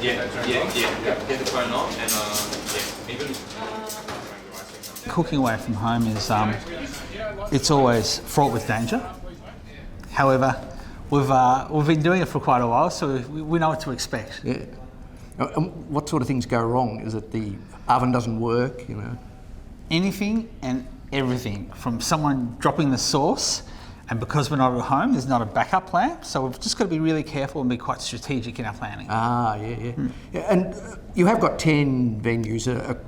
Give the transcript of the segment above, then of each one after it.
Yeah. Get the phone on and even. Cooking away from home is it's always fraught with danger. However, we've been doing it for quite a while, so we know what to expect. Yeah. And what sort of things go wrong? Is it the oven doesn't work? Anything and everything, from someone dropping the sauce, and because we're not at home, there's not a backup plan. So we've just got to be really careful and be quite strategic in our planning. Yeah. And you have got 10 venues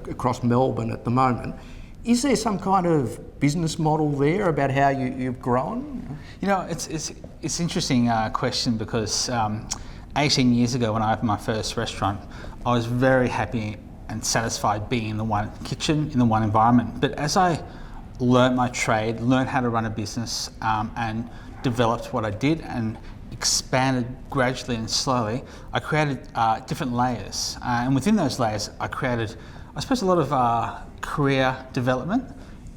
across Melbourne at the moment. Is there some kind of business model there about how you've grown? It's interesting question because 18 years ago when I opened my first restaurant, I was very happy and satisfied being in the one kitchen, in the one environment. But as I learned my trade, learned how to run a business, and developed what I did and expanded gradually and slowly, I created different layers. And within those layers, I created, I suppose, a lot of career development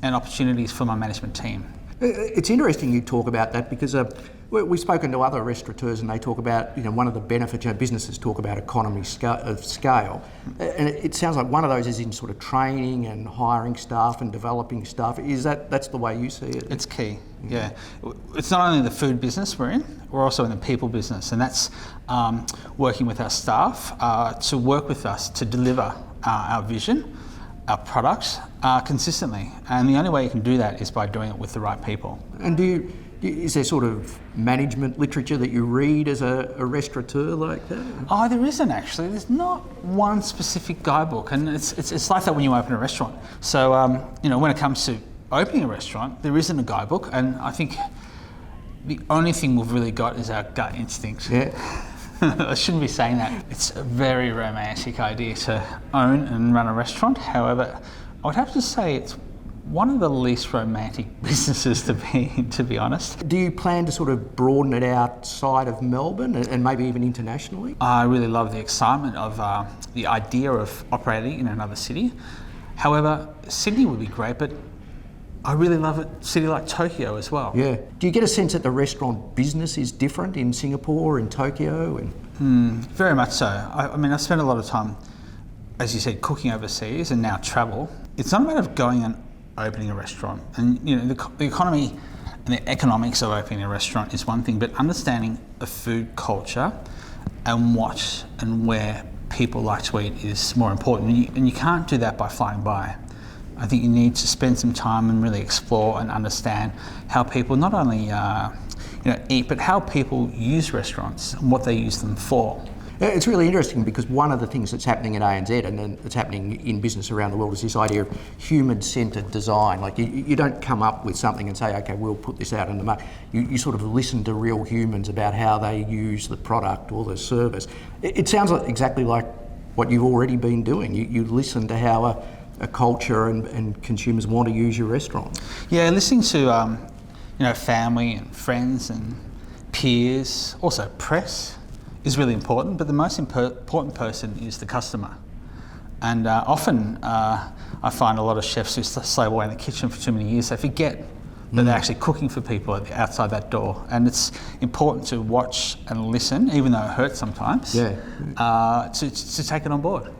and opportunities for my management team. It's interesting you talk about that because we've spoken to other restaurateurs and they talk about, one of the benefits, businesses talk about economy of scale. And it sounds like one of those is in sort of training and hiring staff and developing staff. That's the way you see it? It's key, yeah. It's not only the food business we're in, we're also in the people business, and that's working with our staff to work with us to deliver our vision, our products consistently. And the only way you can do that is by doing it with the right people. And is there sort of management literature that you read as a restaurateur like that? Oh, there isn't actually. There's not one specific guidebook, and it's like that when you open a restaurant. So when it comes to opening a restaurant, there isn't a guidebook, and I think the only thing we've really got is our gut instinct. Yeah. I shouldn't be saying that. It's a very romantic idea to own and run a restaurant. However, I would have to say it's one of the least romantic businesses to be in, to be honest. Do you plan to sort of broaden it outside of Melbourne and maybe even internationally? I really love the excitement of the idea of operating in another city. However, Sydney would be great, but I really love a city like Tokyo as well. Yeah. Do you get a sense that the restaurant business is different in Singapore, in Tokyo? Very much so. I've spent a lot of time, as you said, cooking overseas and now travel. It's not a matter of going and opening a restaurant. And the economy and the economics of opening a restaurant is one thing, but understanding the food culture and what and where people like to eat is more important. And you can't do that by flying by. I think you need to spend some time and really explore and understand how people not only eat, but how people use restaurants and what they use them for. It's really interesting because one of the things that's happening at ANZ and that's happening in business around the world is this idea of human-centred design. Like you don't come up with something and say, okay, we'll put this out in the market. You sort of listen to real humans about how they use the product or the service. It sounds exactly like what you've already been doing. You listen to how a culture and consumers want to use your restaurant. Yeah, listening to family and friends and peers, also press, is really important, but the most important person is the customer. And often I find a lot of chefs who slave away in the kitchen for too many years, they forget that they're actually cooking for people outside that door. And it's important to watch and listen, even though it hurts sometimes, to take it on board.